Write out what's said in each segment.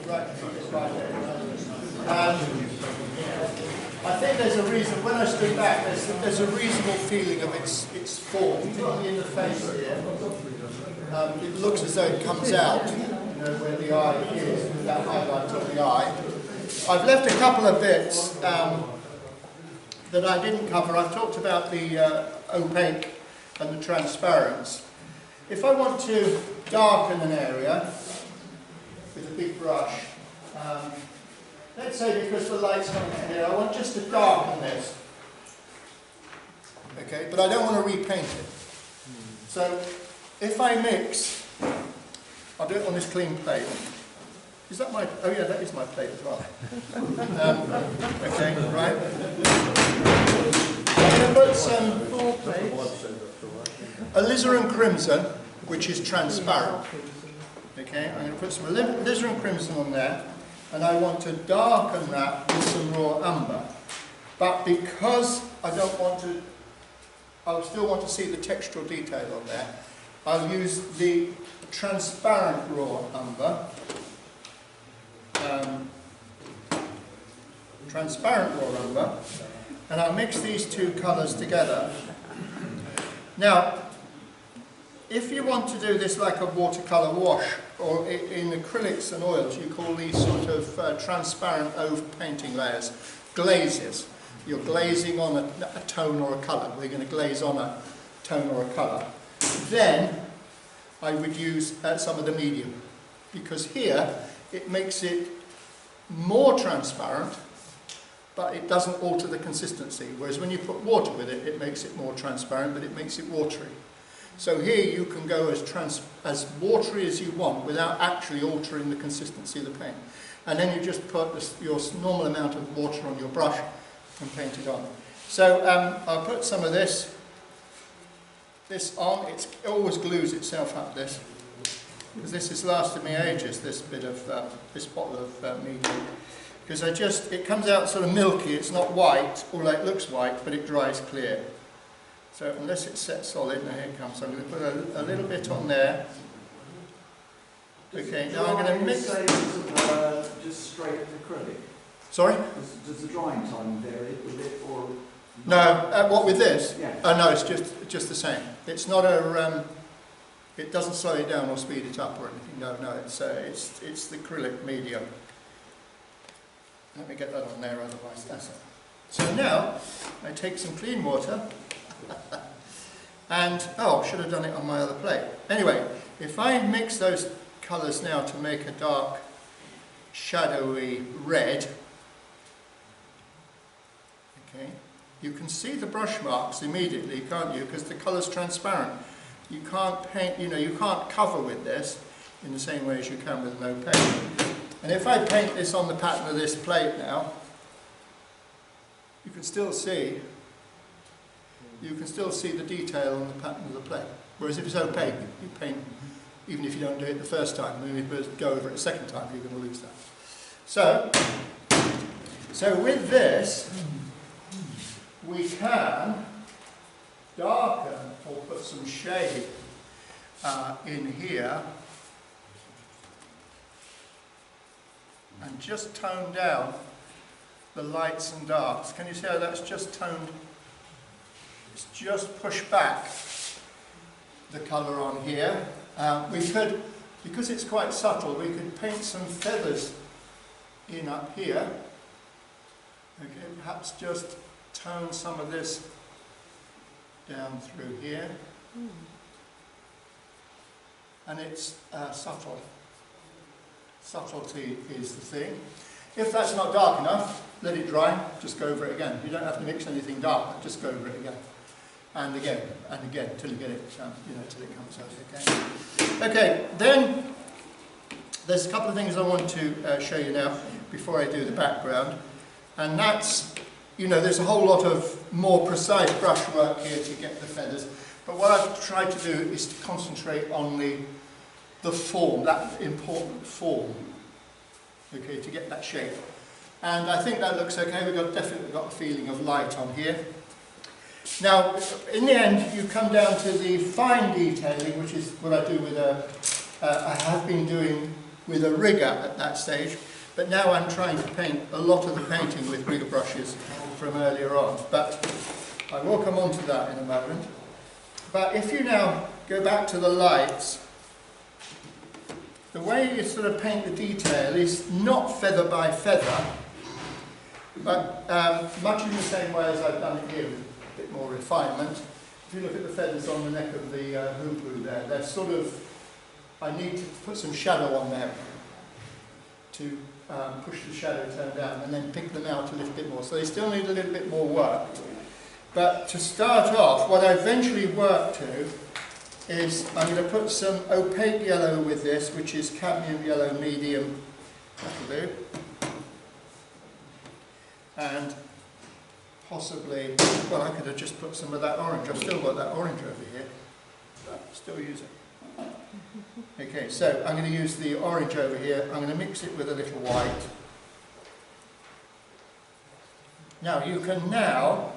right. I think there's a reason, when I stood back, there's a reasonable feeling of its form, particularly in the face here. It looks as though it comes out, you know, where the eye is, with that highlight of the eye. I've left a couple of bits that I didn't cover. I've talked about the opaque and the transparents. If I want to darken an area with a big brush, let's say because the light's coming in here, I want just to darken this. Okay, but I don't want to repaint it. So if I mix, I'll do it on this clean plate. Is that my, oh yeah, that is my plate as well. Okay, right. I'm going to put some alizarin crimson, which is transparent. Okay, I'm going to put some alizarin crimson on there, and I want to darken that with some raw umber. But because I don't want to, I still want to see the textural detail on there, I'll use the transparent raw umber. Transparent raw umber, and I'll mix these two colours together. Now, if you want to do this like a watercolour wash, or in acrylics and oils, you call these sort of transparent over-painting layers glazes. You're glazing on a tone or a colour. We're going to glaze on a tone or a colour. Then I would use some of the medium, because here it makes it more transparent, but it doesn't alter the consistency. Whereas when you put water with it, it makes it more transparent, but it makes it watery. So here you can go as watery as you want without actually altering the consistency of the paint. And then you just put your normal amount of water on your brush and paint it on. So I'll put some of this on. It always glues itself up, this, because this has lasted me ages, this bit of, this bottle of medium. Because it comes out sort of milky, it's not white, although it looks white, but it dries clear. So unless it's set solid, now here it comes, so I'm going to put a little bit on there. Okay, now I'm going to mix... just straight acrylic? Sorry? Does the drying time vary with it, or...? No, what with this? Yeah. Oh no, it's just the same. It's not a... it doesn't slow it down or speed it up or anything, no, it's the acrylic medium. Let me get that on there, otherwise that's it. So now, I take some clean water, and, oh, should have done it on my other plate. Anyway, if I mix those colours now to make a dark, shadowy red, okay, you can see the brush marks immediately, can't you? Because the colour's transparent. You can't paint, you know, you can't cover with this in the same way as you can with an opaque. And if I paint this on the pattern of this plate now, you can still see the detail on the pattern of the plate. Whereas if it's opaque, you paint, even if you don't do it the first time, then if you go over it a second time, you're going to lose that. So with this, we can darken or put some shade in here and just tone down the lights and darks. Can you see how that's just toned? It's just pushed back the colour on here. We could, because it's quite subtle, we could paint some feathers in up here. Okay, perhaps just tone some of this down through here. And it's subtle. Subtlety is the thing. If that's not dark enough, let it dry, just go over it again. You don't have to mix anything dark, just go over it again. And again, till you get it, till it comes out okay. Okay, then there's a couple of things I want to show you now before I do the background. And that's, there's a whole lot of more precise brushwork here to get the feathers. But what I've tried to do is to concentrate on the form, that important form, okay, to get that shape. And I think that looks okay. We've definitely got a feeling of light on here. Now, in the end, you come down to the fine detailing, which is what I do with I have been doing with a rigger at that stage, but now I'm trying to paint a lot of the painting with rigger brushes from earlier on. But I will come on to that in a moment. But if you now go back to the lights, the way you sort of paint the detail is not feather by feather, but much in the same way as I've done it here, with a bit more refinement. If you look at the feathers on the neck of the hoopoo there, they're sort of, I need to put some shadow on them to push the shadow tone down, and then pick them out a little bit more. So they still need a little bit more work. But to start off, what I eventually work to is I'm going to put some opaque yellow with this, which is cadmium yellow medium. That'll do. And possibly, well, I could have just put some of that orange. I've still got that orange over here. Still use it. Okay, so I'm going to use the orange over here. I'm going to mix it with a little white. Now, you can now,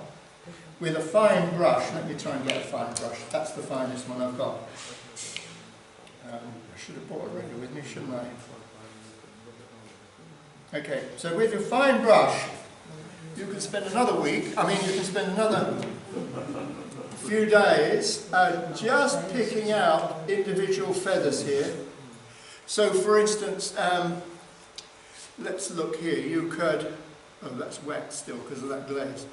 with a fine brush, let me try and get a fine brush. That's the finest one I've got. I should have brought a rigger with me, shouldn't I? Okay, so with your fine brush, you can spend another week, you can spend another few days just picking out individual feathers here. So for instance, let's look here, you could, oh that's wet still because of that glaze,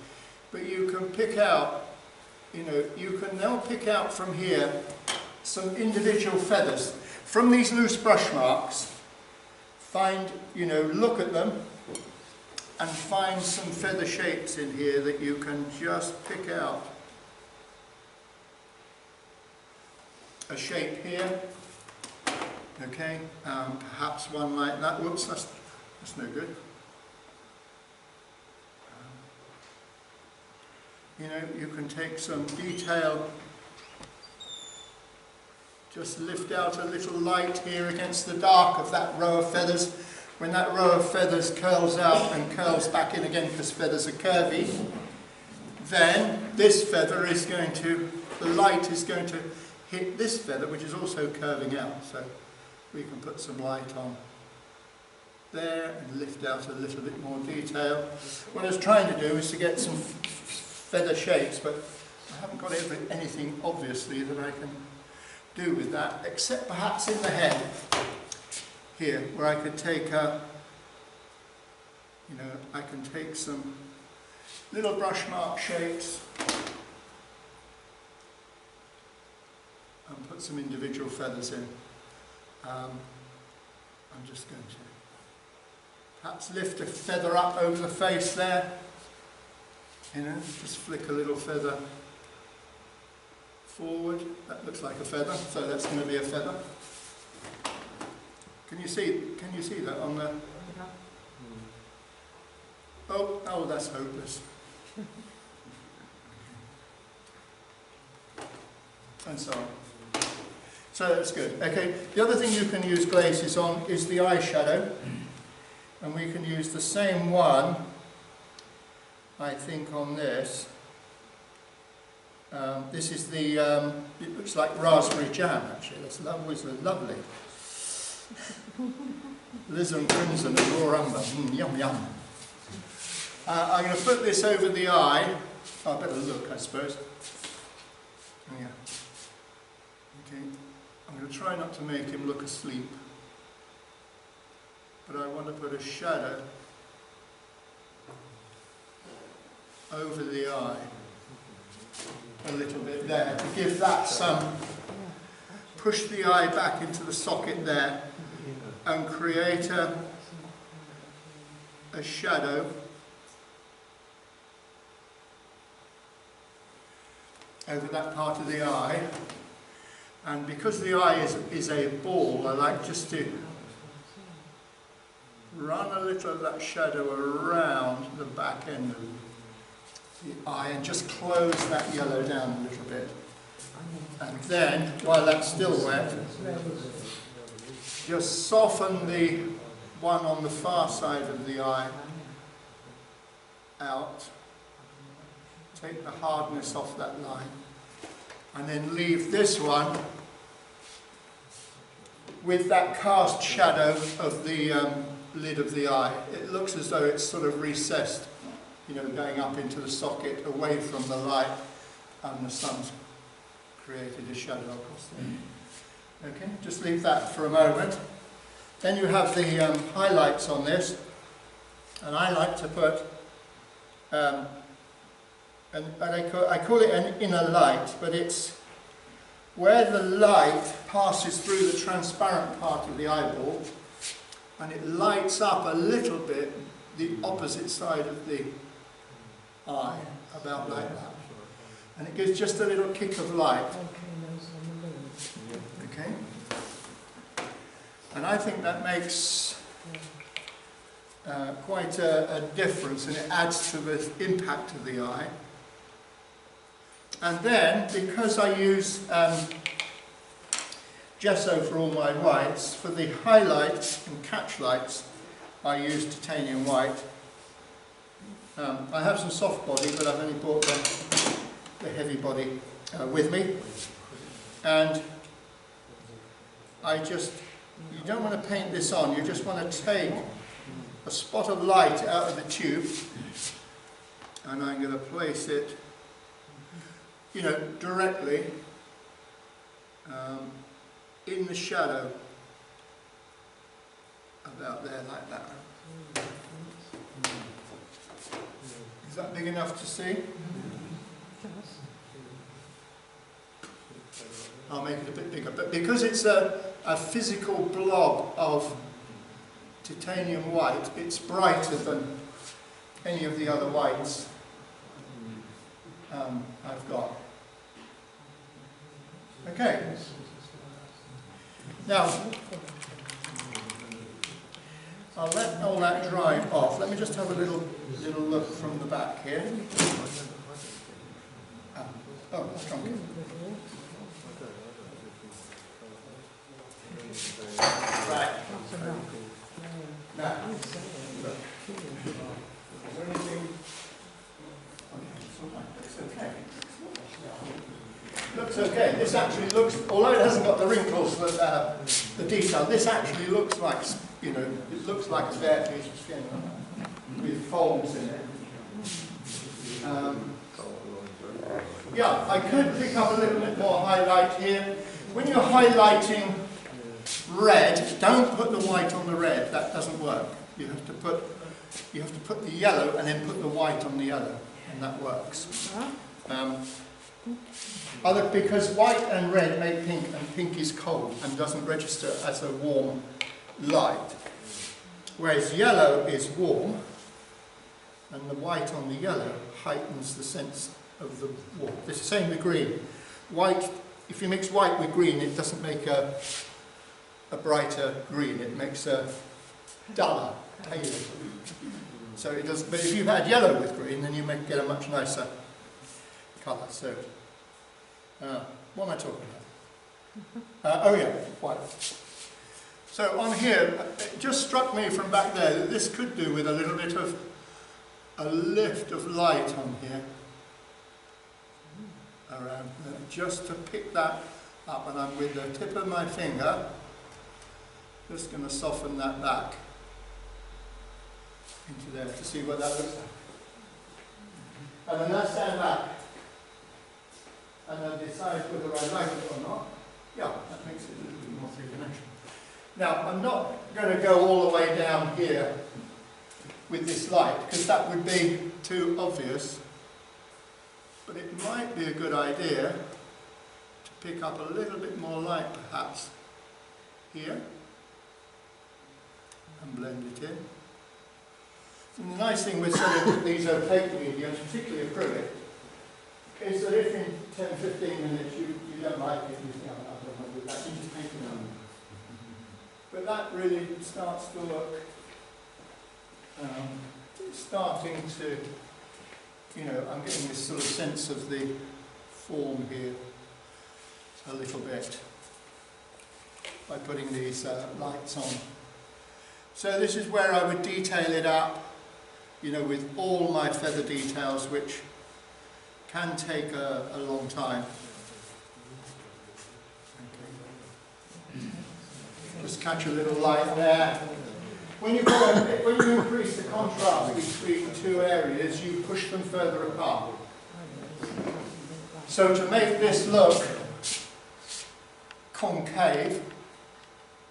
but you can pick out, you can now pick out from here some individual feathers. From these loose brush marks, find, look at them and find some feather shapes in here that you can just pick out. A shape here, okay, perhaps one like that. Whoops, that's no good. You can take some detail, just lift out a little light here against the dark of that row of feathers. When that row of feathers curls out and curls back in again, because feathers are curvy, then this feather is going to, the light is going to hit this feather, which is also curving out. So we can put some light on there and lift out a little bit more detail. What I was trying to do is to get some feather shapes, but I haven't got anything obviously that I can do with that, except perhaps in the head here, where I could take I can take some little brush mark shapes and put some individual feathers in. I'm just going to perhaps lift a feather up over the face there. Just flick a little feather forward. That looks like a feather, so that's going to be a feather. Can you see that on the? Oh, that's hopeless. And so on. So that's good. Okay. The other thing you can use glazes on is the eyeshadow, and we can use the same one, I think, on this. This is the, it looks like raspberry jam actually, that's lovely. Alizarin crimson and raw umber, yum yum. I'm going to put this over the eye. I better look, I suppose. Yeah. Okay, I'm going to try not to make him look asleep, but I want to put a shadow over the eye. A little bit there, to give that some, push the eye back into the socket there and create a shadow over that part of the eye. And because the eye is a ball, I like just to run a little of that shadow around the back end of the eye and just close that yellow down a little bit. And then, while that's still wet, just soften the one on the far side of the eye out. Take the hardness off that line. And then leave this one with that cast shadow of the lid of the eye. It looks as though it's sort of recessed, you know, going up into the socket away from the light, and the sun's created a shadow across there. Okay, just leave that for a moment. Then you have the highlights on this, and I like to put, I call it an inner light, but it's where the light passes through the transparent part of the eyeball, and it lights up a little bit the opposite side of the eye, about like that. And it gives just a little kick of light. Okay? And I think that makes quite a difference, and it adds to the impact of the eye. And then, because I use gesso for all my whites, for the highlights and catch lights, I use titanium white. I have some soft body, but I've only brought the heavy body with me. And you don't want to paint this on, you just want to take a spot of light out of the tube, and I'm going to place it, you know, directly in the shadow, about there, like that. Is that big enough to see? I'll make it a bit bigger, but because it's a physical blob of titanium white, it's brighter than any of the other whites I've got. Okay. Now, I'll let all that dry off. Let me just have a little look from the back here. Oh, that's chunky. Right. Now, look. Is there anything? It's okay. Looks okay. This actually looks, although it hasn't got the wrinkles, the detail, this actually looks like, you know, it looks like a bare piece of skin with folds in it. Yeah, I could pick up a little bit more highlight here. When you're highlighting red, don't put the white on the red. That doesn't work. You have to put the yellow and then put the white on the other, and that works. Because white and red make pink, and pink is cold and doesn't register as a warm light. Whereas yellow is warm, and the white on the yellow heightens the sense of the warmth. It's the same with green. White, if you mix white with green, it doesn't make a brighter green, it makes a duller, paler. So it does, but if you had yellow with green, then you might get a much nicer colour. So, what am I talking about? Oh yeah, white. So on here, it just struck me from back there that this could do with a little bit of a lift of light on here, around there, just to pick that up, and I'm with the tip of my finger just going to soften that back into there to see what that looks like. And then I stand back and I decide whether I like it or not. Yeah, that makes it a little bit more three-dimensional. Now, I'm not going to go all the way down here with this light, because that would be too obvious. But it might be a good idea to pick up a little bit more light, perhaps, here, and blend it in. And the nice thing with some of these opaque mediums, particularly acrylic, is that if in 10-15 minutes you don't like it, you think, I don't want to do that, you just paint it on. But that really starts to look, starting to, you know, I'm getting this sort of sense of the form here a little bit by putting these lights on. So this is where I would detail it up, you know, with all my feather details, which can take a long time. Okay. Just catch a little light there. When you increase the contrast between two areas, you push them further apart. So to make this look concave,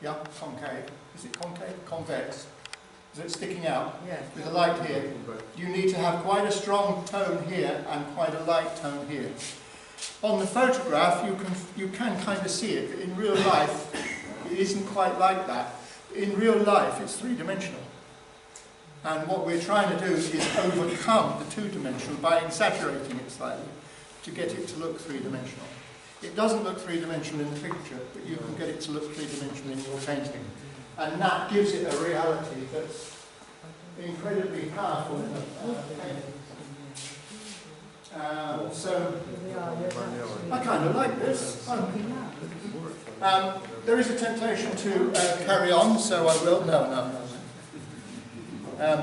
yeah, concave. Is it concave? Convex. Is it sticking out? Yes. With a light here. You need to have quite a strong tone here and quite a light tone here. On the photograph, you can kind of see it, but in real life, it isn't quite like that. In real life, it's three-dimensional. And what we're trying to do is overcome the two-dimensional by exaggerating it slightly to get it to look three-dimensional. It doesn't look three-dimensional in the picture, but you can get it to look three-dimensional in your painting. And that gives it a reality that's incredibly powerful in the painting. So, I kind of like this. There is a temptation to carry on, so I will. No.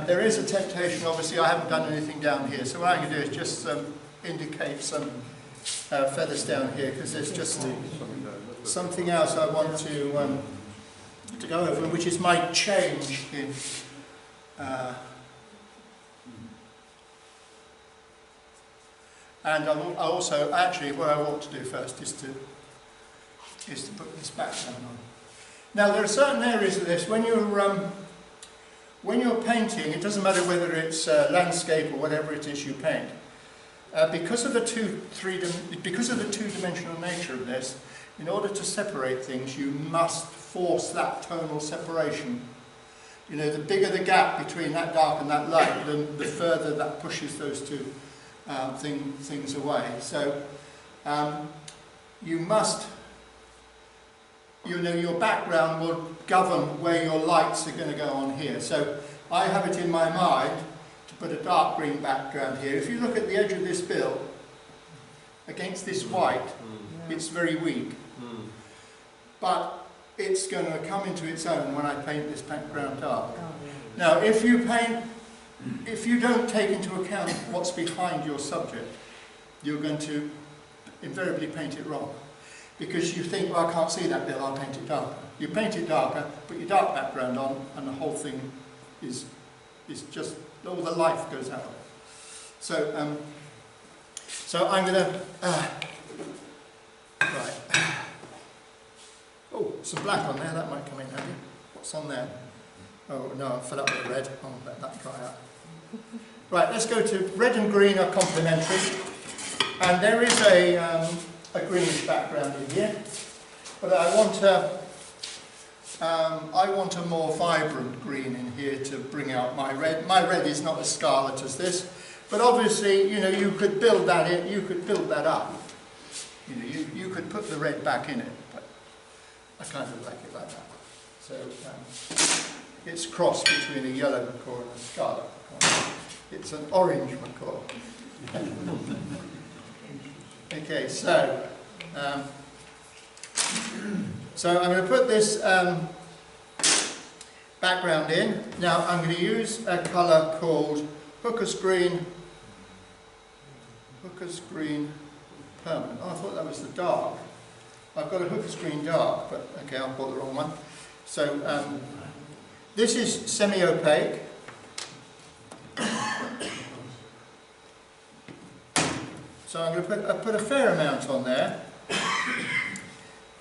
There is a temptation, obviously. I haven't done anything down here, so what I'm going to do is just indicate some feathers down here, because there's just something else I want to go over, which is my change in and I'll also, actually, what I want to do first is to put this background on. Now, there are certain areas of this, when you're painting, it doesn't matter whether it's landscape or whatever it is you paint, because of the two-dimensional nature of this, in order to separate things, you must force that tonal separation. You know, the bigger the gap between that dark and that light, the further that pushes those two things away. So you must, your background will govern where your lights are going to go on here. So I have it in my mind to put a dark green background here. If you look at the edge of this bill against this white, it's very weak. But it's going to come into its own when I paint this background dark. Now, if you don't take into account what's behind your subject, you're going to invariably paint it wrong. Because you think, well, I can't see that bill, I'll paint it darker. You paint it darker, put your dark background on, and the whole thing is just, all the life goes out of it. So, I'm going to, right. Oh, some black on there, that might come in handy. What's on there? Oh, no, I filled up with the red. I'll let that dry out. Right, let's go to red and green are complementary. And there is a greenish background in here. But I want a more vibrant green in here to bring out my red. My red is not as scarlet as this. But obviously, you could build that in, you could build that up. You could put the red back in it. I kind of like it like that. So it's a cross between a yellow macaw and a scarlet macaw. It's an orange macaw. Okay, so I'm going to put this background in. Now I'm going to use a colour called Hooker's Green Permanent. Oh, I thought that was the dark. I've got a Hooker's Green Dark, but okay, I've bought the wrong one. So this is semi-opaque. So I'm going to put a fair amount on there.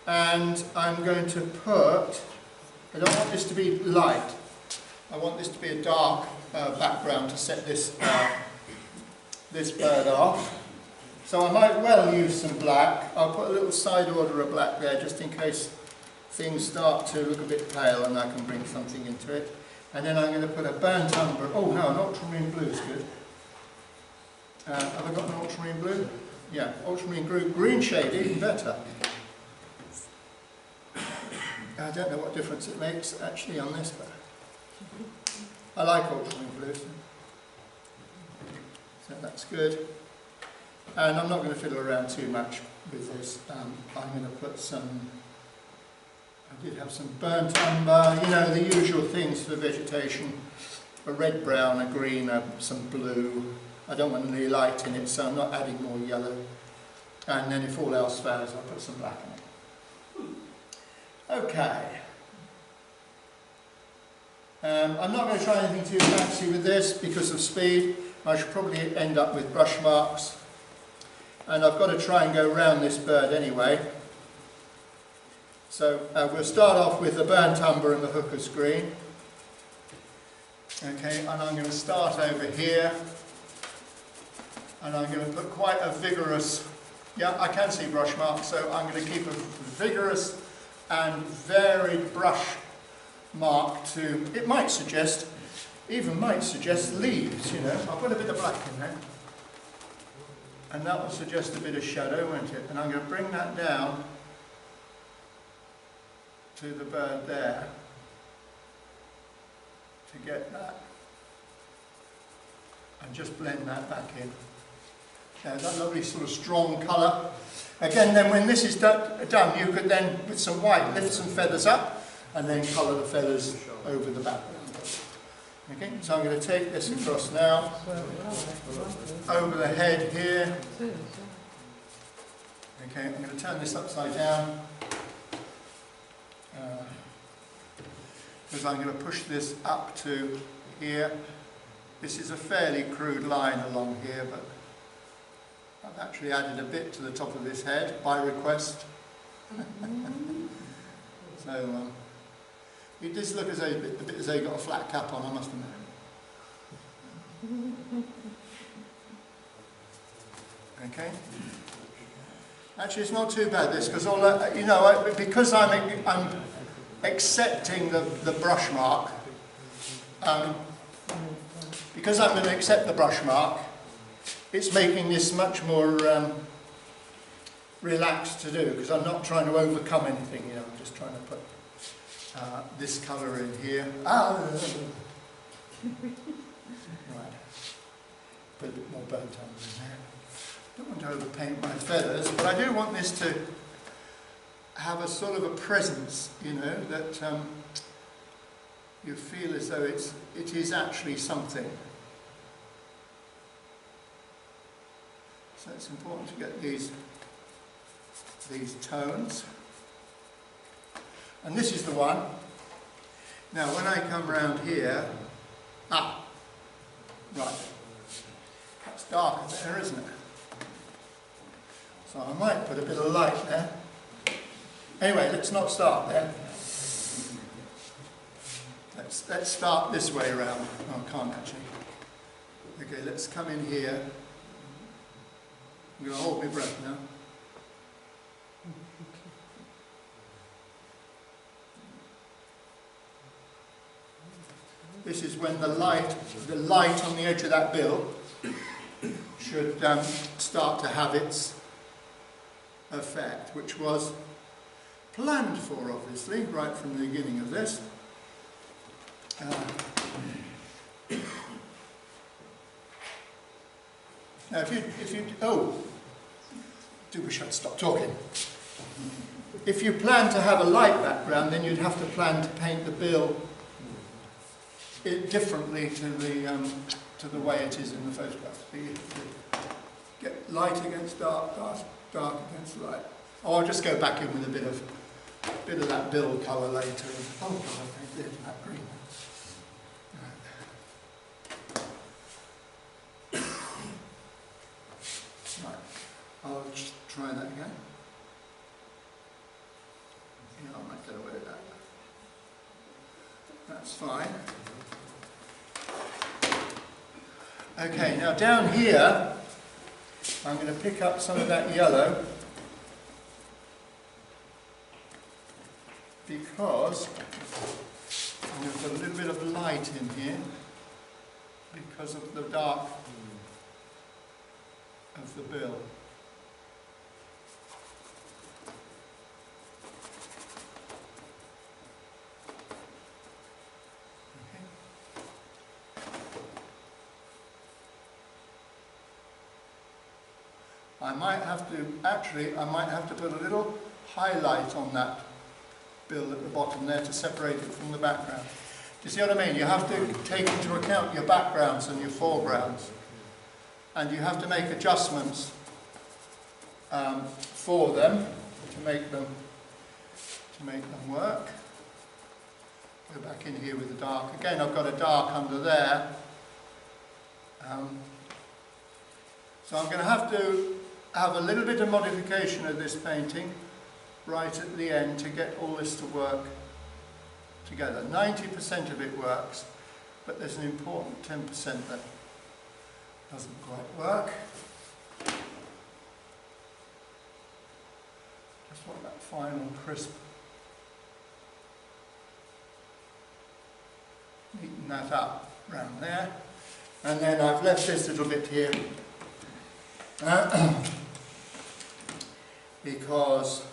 And I'm going to put, I don't want this to be light. I want this to be a dark background to set this, this bird off. So I might well use some black. I'll put a little side order of black there just in case things start to look a bit pale and I can bring something into it. And then I'm going to put a burnt umber. Oh no, an ultramarine blue is good. Have I got an ultramarine blue? Yeah, ultramarine green shade, even better. I don't know what difference it makes actually on this, but I like ultramarine blue. So that's good. And I'm not going to fiddle around too much with this. I'm going to put some, I did have some burnt umber, the usual things for vegetation. A red, brown, a green, some blue. I don't want any light in it, so I'm not adding more yellow. And then if all else fails, I'll put some black in it. Okay. I'm not going to try anything too fancy with this because of speed. I should probably end up with brush marks. And I've got to try and go round this bird anyway. So we'll start off with the burnt umber and the hooker's green. Okay, and I'm going to start over here. And I'm going to put quite a vigorous, yeah, I can see brush marks, so I'm going to keep a vigorous and varied brush mark to, it might suggest leaves, you know. I'll put a bit of black in there. And that will suggest a bit of shadow, won't it? And I'm going to bring that down to the bird there to get that. And just blend that back in. Now, that lovely sort of strong colour. Again, then when this is done, you could then, with some white, lift some feathers up and then colour the feathers over the background. Okay, so I'm going to take this across now, over the head here. Okay, I'm going to turn this upside down, because I'm going to push this up to here. This is a fairly crude line along here, but I've actually added a bit to the top of this head by request. So it does look as though, a bit as though you've got a flat cap on, I must admit. Okay. Actually, it's not too bad this, because all you know, because I'm accepting the brush mark. Because I'm going to accept the brush mark, it's making this much more relaxed to do, because I'm not trying to overcome anything, you know, I'm just trying to put this colour in here. Right. Put a bit more burnt umber in there. I don't want to overpaint my feathers, but I do want this to have a sort of a presence, you know, that you feel as though it is actually something. So it's important to get these tones. And this is the one. Now when I come round here, right, that's darker there, isn't it? So I might put a bit of light there. Anyway, let's not start there. Let's start this way around. Oh, I can't actually. Okay, let's come in here. I'm going to hold my breath now. This is when the light on the edge of that bill should start to have its effect, which was planned for, obviously, right from the beginning of this. Now, if you do wish I'd stop talking. If you plan to have a light background, then you'd have to plan to paint the bill differently to the way it is in the photograph. So you get light against dark, dark against light. Or I'll just go back in with a bit of that bill colour later. Oh God, I did that green. Right, I'll just try that again. Yeah, I might get away with that. That's fine. Okay, now down here, I'm going to pick up some of that yellow because I'm going to put a little bit of light in here because of the dark of the bill. I might have to put a little highlight on that bill at the bottom there to separate it from the background. Do you see what I mean? You have to take into account your backgrounds and your foregrounds. And you have to make adjustments for them to make them work. Go back in here with the dark. Again, I've got a dark under there. So I'm going to have a little bit of modification of this painting right at the end to get all this to work together. 90% of it works, but there's an important 10% that doesn't quite work. Just want that final crisp. Neaten that up around there. And then I've left this little bit here because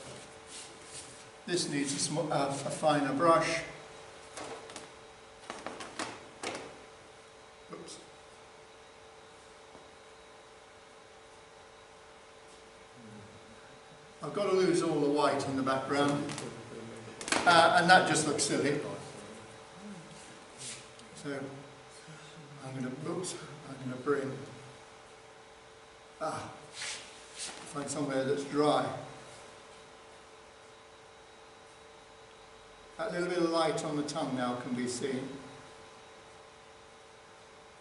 this needs a finer brush. Oops. I've got to lose all the white in the background, and that just looks silly. So I'm going to bring, find somewhere that's dry. That little bit of light on the tongue now can be seen.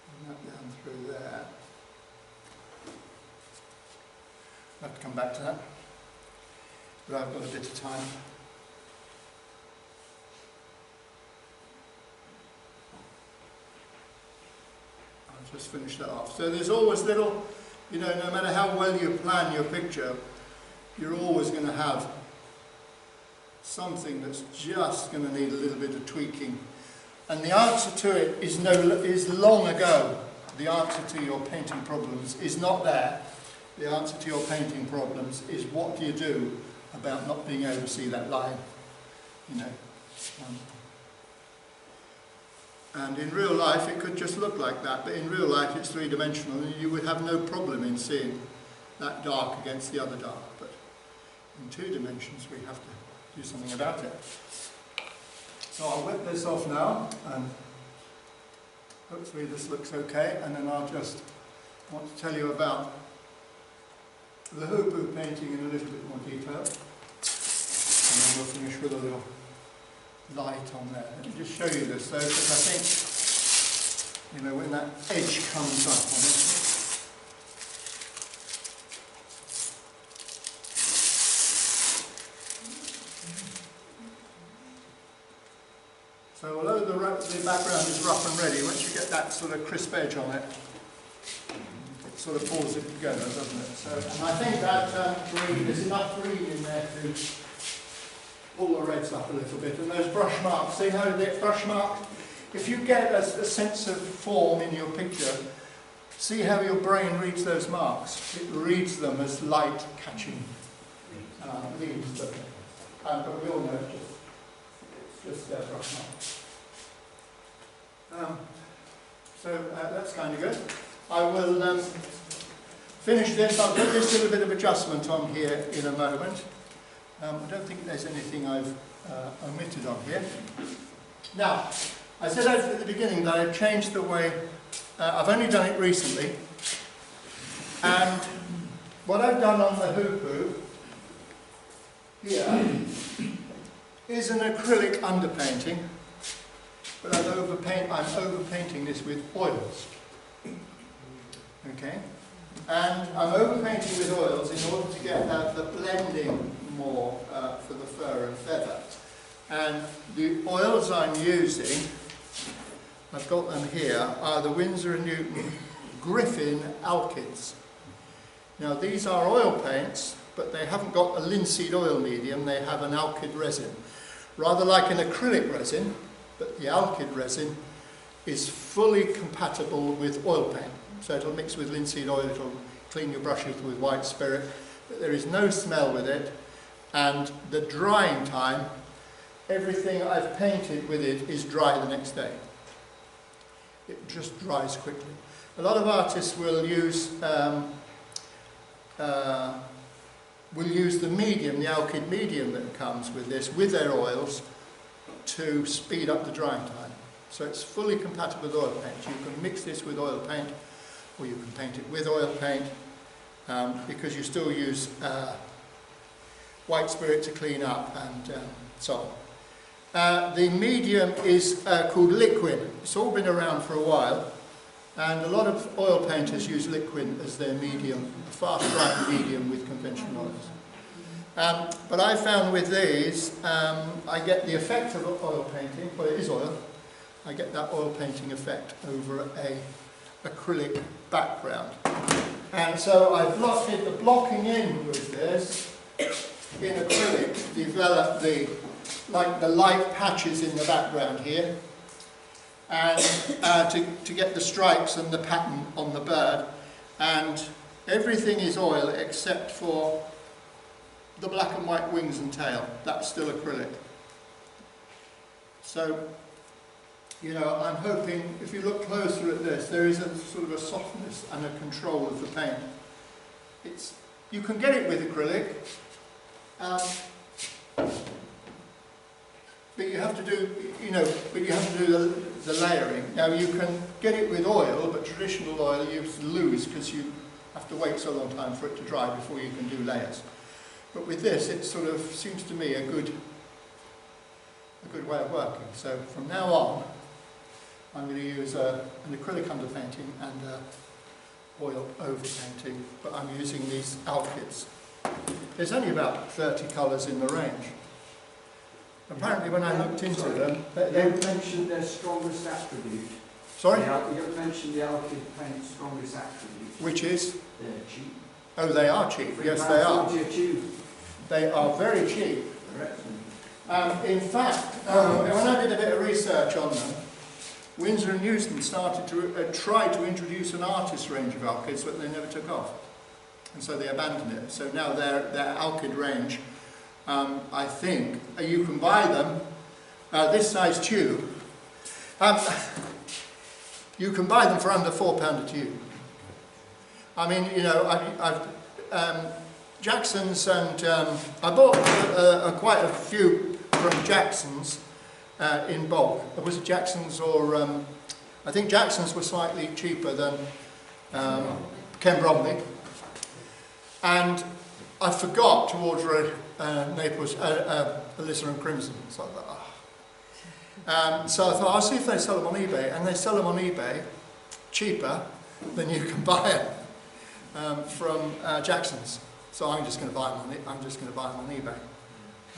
And that down through there. I'll have to come back to that, but I've got a bit of time. Just finish that off. So there's always little, no matter how well you plan your picture, you're always going to have something that's just going to need a little bit of tweaking. And the answer to it is long ago. The answer to your painting problems is not there. The answer to your painting problems is what do you do about not being able to see that line, And in real life it could just look like that, but in real life it's three-dimensional and you would have no problem in seeing that dark against the other dark. But in 2 dimensions we have to do something about it. So I'll whip this off now and hopefully this looks okay, and then I'll just want to tell you about the hoopoo painting in a little bit more detail. And then we'll finish with a little light on there. Let me just show you this though, because I think, when that edge comes up on it. So although the background is rough and ready, once you get that sort of crisp edge on it, it sort of pulls it together, doesn't it? So, and I think that green, there's enough green in there to pull the reds up a little bit. And those brush marks, see how they brush mark? If you get a sense of form in your picture, see how your brain reads those marks. It reads them as light catching leaves. But we all know it's just brush marks. So that's kind of good. I will finish this. I'll put this little bit of adjustment on here in a moment. I don't think there's anything I've omitted on here. Now, I said at the beginning that I've changed the way, I've only done it recently, and what I've done on the hoopoo here is an acrylic underpainting, but I'm overpainting this with oils. Okay? And I'm overpainting with oils in order to get the blending more for the fur and feather. And the oils I'm using, I've got them here, are the Winsor & Newton Griffin Alkyds. Now these are oil paints, but they haven't got a linseed oil medium, they have an alkyd resin. Rather like an acrylic resin, but the alkyd resin is fully compatible with oil paint. So it'll mix with linseed oil, it'll clean your brushes with white spirit, but there is no smell with it, and the drying time, everything I've painted with it is dry the next day. It just dries quickly. A lot of artists will use the medium, the alkyd medium that comes with this, with their oils, to speed up the drying time. So it's fully compatible with oil paint. You can mix this with oil paint, or you can paint it with oil paint, because you still use white spirit to clean up and so on. The medium is called liquid. It's all been around for a while, and a lot of oil painters use liquid as their medium, fast-drying medium with conventional oils. But I found with these, I get the effect of oil painting. Well, it is oil. I get that oil painting effect over a acrylic background. And so I did the blocking in with this in acrylic, developed the light patches in the background here, and to get the stripes and the pattern on the bird. And everything is oil except for the black and white wings and tail. That's still acrylic. So, you know, I'm hoping, if you look closer at this, there is a sort of a softness and a control of the paint. You can get it with acrylic, but you have to do, the layering. Now you can get it with oil, but traditional oil you lose because you have to wait so long time for it to dry before you can do layers. But with this, it sort of seems to me a good way of working. So from now on, I'm going to use an acrylic underpainting and oil overpainting, but I'm using these alkyds. There's only about 30 colours in the range. Apparently when I looked into them... You mentioned their strongest attribute. Sorry? You mentioned the alkyd paint's strongest attribute. Which is? They're cheap. Oh, they are cheap. Yes, they are. Tube. They are very cheap. In fact, when I did a bit of research on them, Winsor and Newton started to try to introduce an artist range of alkyds, but they never took off. And so they abandoned it. So now their alkyd range, I think, you can buy them, this size tube, you can buy them for under £4 a tube. I mean, you know, Jackson's, and I bought quite a few from Jackson's in bulk. Was it Jackson's or, I think Jackson's were slightly cheaper than Ken Bromley. And I forgot to order a Naples, alizarin crimson. So I thought, so I thought, I'll see if they sell them on eBay. And they sell them on eBay cheaper than you can buy them from Jackson's. So I'm just going to buy them on it. I'm just going to buy them on eBay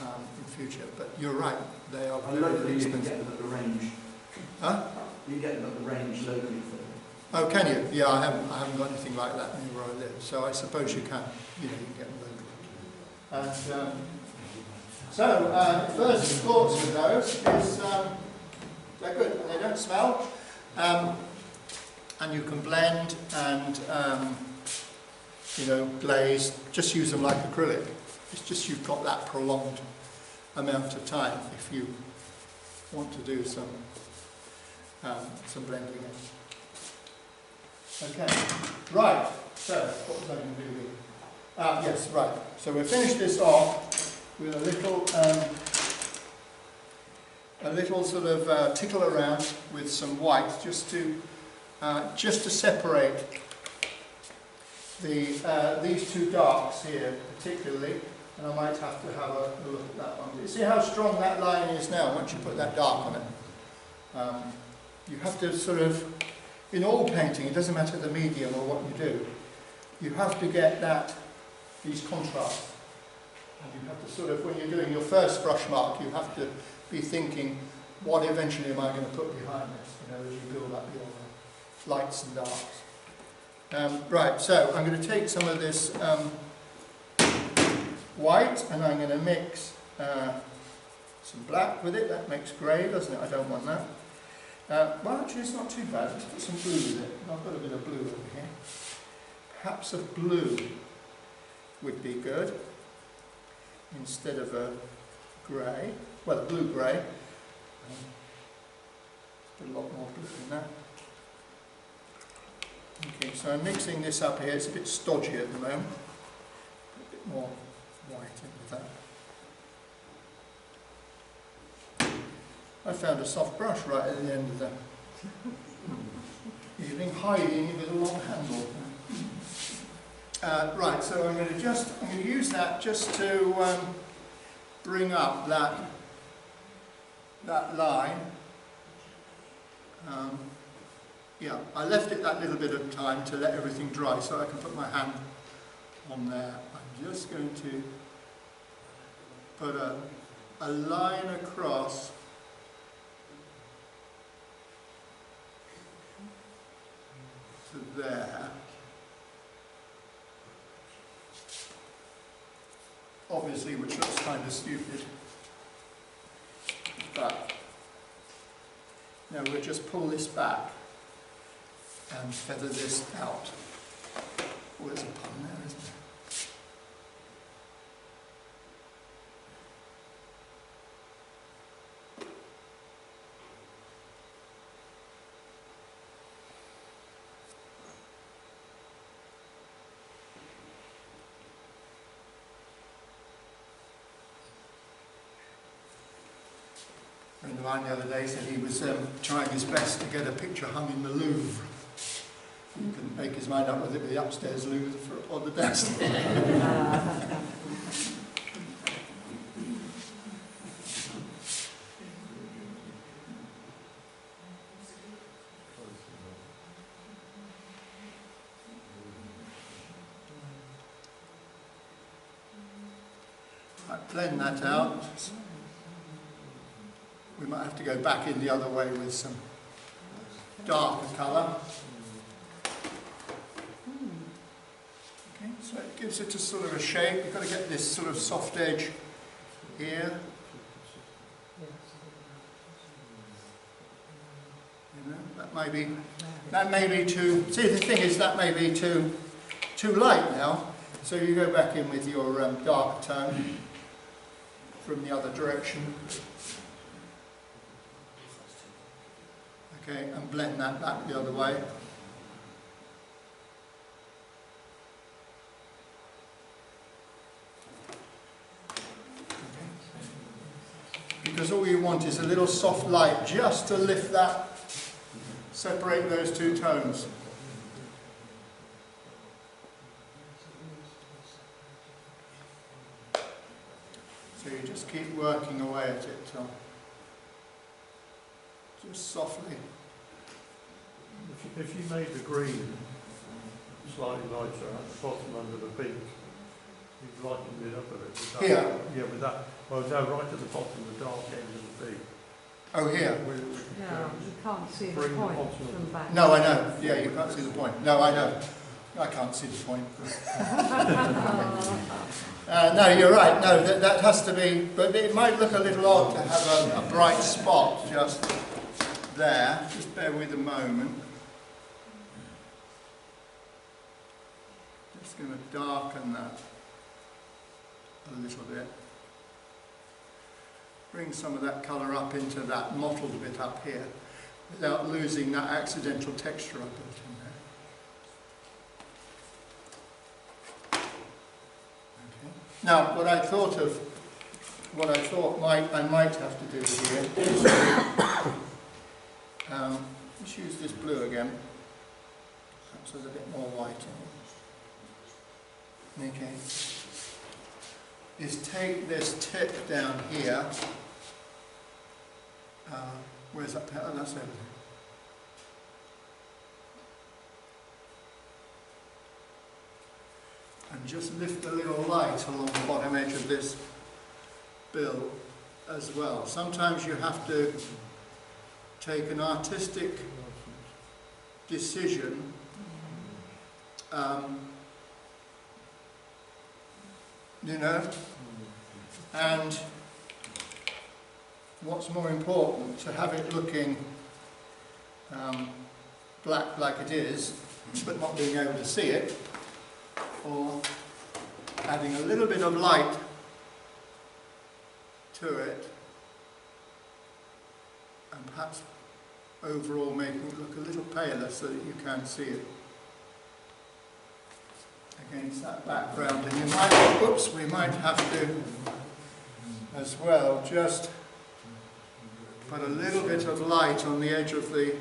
in future. But you're right, they are very expensive. You can get them at the range. Huh? You can get them at the range locally for them. Oh, can you? Yeah, I haven't got anything like that anywhere I live. So I suppose you can. You know, you can get them locally. And first thoughts with those is they're good. They don't smell, and you can blend and you know, glaze. Just use them like acrylic. It's just you've got that prolonged amount of time if you want to do some blending in. Okay, right, so what was I going to do here? Yes, right, so we'll finish this off with a little sort of tickle around with some white just to separate these two darks here particularly, and I might have to have a look at that one. You see how strong that line is now once you put that dark on it? You have to sort of, in oil painting, it doesn't matter the medium or what you do, you have to get these contrasts. And you have to sort of, when you're doing your first brush mark, you have to be thinking, what eventually am I going to put behind this, you know, as you build up your lights and darks. Right, so I'm going to take some of this white and I'm going to mix some black with it. That makes grey, doesn't it? I don't want that. Well, actually, it's not too bad. Let's put some blue with it. I've got a bit of blue over here. Perhaps a blue would be good instead of a grey. Well, a blue-grey. Put a lot more blue in that. Okay, so I'm mixing this up here. It's a bit stodgy at the moment. Put a bit more white in with that. I found a soft brush right at the end of the evening, hiding with a long handle. Right, so I'm going to use that just to bring up that that line. Yeah, I left it that little bit of time to let everything dry so I can put my hand on there. I'm just going to put a line across to there. Obviously, which looks kind of stupid. But now we'll just pull this back and feather this out. Oh, there's a pun there, isn't there? A friend of mine the other day said he was trying his best to get a picture hung in the Louvre. He couldn't make his mind up whether it be the upstairs Louvre or the downstairs. Right, blend that out. We might have to go back in the other way with some darker colour. Okay, so it gives it a sort of a shape. You've got to get this sort of soft edge here. You know, that may be too. See, the thing is that may be too light now. So you go back in with your darker tone from the other direction. Okay, and blend that back the other way. Because all you want is a little soft light just to lift that, separate those two tones. So you just keep working away at it till just softly. If you made the green slightly lighter at the bottom under the pink, you've lightened it up a bit. With that, here? Yeah, with that. Well, no, right at the bottom, the dark end of the pink. Oh, here? No, you can't see the Bring the point bottom from back. No, I know. Yeah, you can't see the point. No, I know. I can't see the point. No, you're right. No, that has to be, but it might look a little odd to have a bright spot just there. Just bear with a moment. Just going to darken that a little bit. Bring some of that colour up into that mottled bit up here without losing that accidental texture I built in there. Okay. Now, what I thought I might have to do here is let's use this blue again. Perhaps there's a bit more white in it. Okay. Is take this tip down here. Where's that? Oh, that's over there. And just lift a little light along the bottom edge of this bill as well. Sometimes you have to take an artistic decision you know, and what's more important, to have it looking black like it is, but not being able to see it, or adding a little bit of light to it, and perhaps overall making it look a little paler so that you can see it against that background. And you might, oops, we might have to as well just put a little bit of light on the edge of the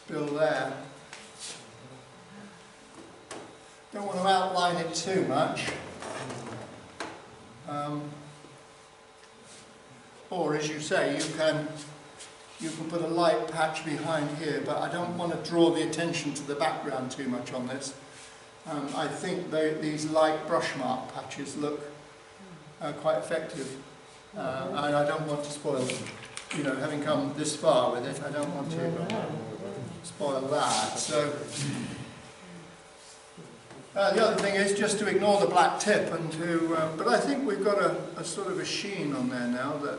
bill there. Don't want to outline it too much. Or as you say, you can put a light patch behind here, but I don't want to draw the attention to the background too much on this. I think these light brush mark patches look quite effective, and I don't want to spoil, you know, having come this far with it, I don't want to spoil that. So the other thing is just to ignore the black tip and to, but I think we've got a sort of a sheen on there now that,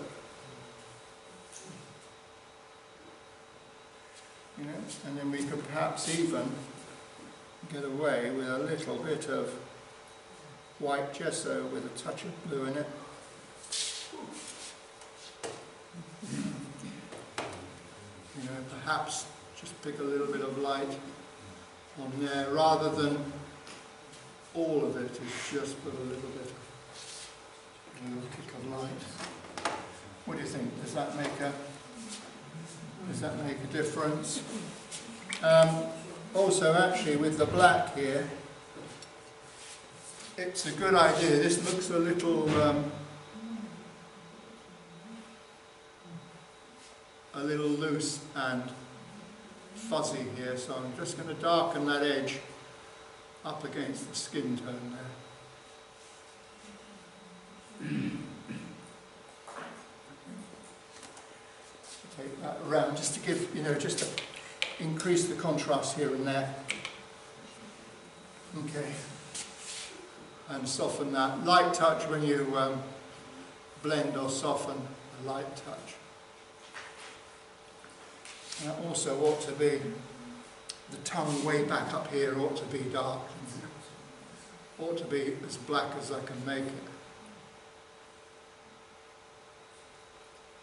you know, and then we could perhaps even get away with a little bit of white gesso with a touch of blue in it. You know, perhaps just pick a little bit of light on there rather than all of it, is just put a little bit of kick of light. What do you think? Does that make a difference? Also, actually, with the black here, it's a good idea. This looks a little loose and fuzzy here, so I'm just going to darken that edge up against the skin tone there. Take that around just to give, you know, just to increase the contrast here and there. Okay. And soften that. Light touch when you blend or soften, a light touch. That also ought to be, the tongue way back up here ought to be dark. Ought to be as black as I can make it.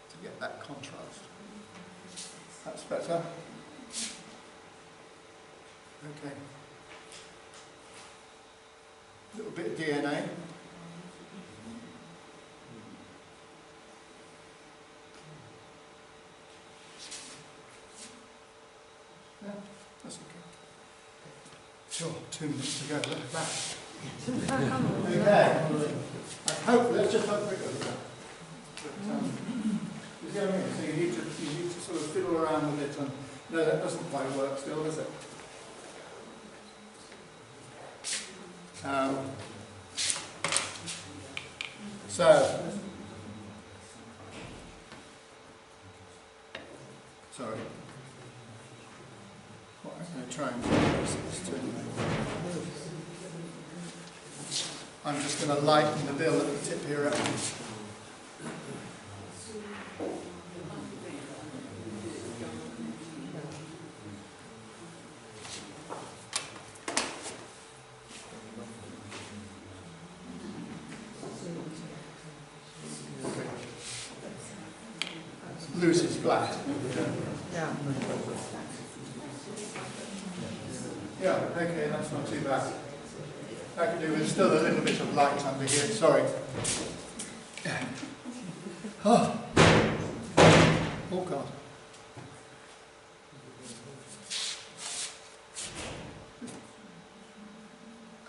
To get that contrast. That's better. Okay. A little bit of DNA. Yeah, that's okay. Sure, 2 minutes to go. Look at that. Okay. I hope, let's just have a quick look at that. You see what I mean? So you need to sort of fiddle around with it, and no, that doesn't quite work still, does it? Sorry. What I'm going to try and do is I'm just going to lighten the bill at the tip here. Loose is flat. Yeah. Yeah, okay, that's not too bad. I could do with still a little bit of light under here, sorry. Oh, God.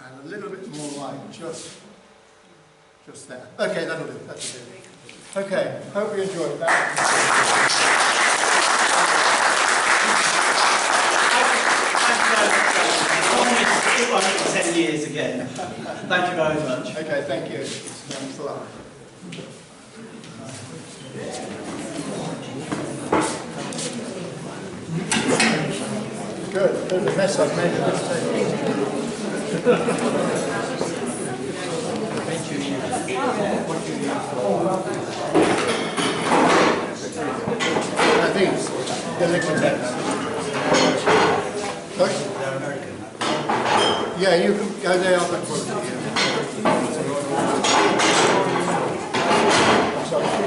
And a little bit more light, just there. Okay, that'll do, that'll do. Okay, hope you enjoyed that. If I make 10 years again. Thank you very much. Okay, thank you. Thanks a lot. Good, good. The mess I've made at this these, the liquid text. Sorry? Yeah, you can, they are good quality.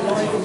Yeah.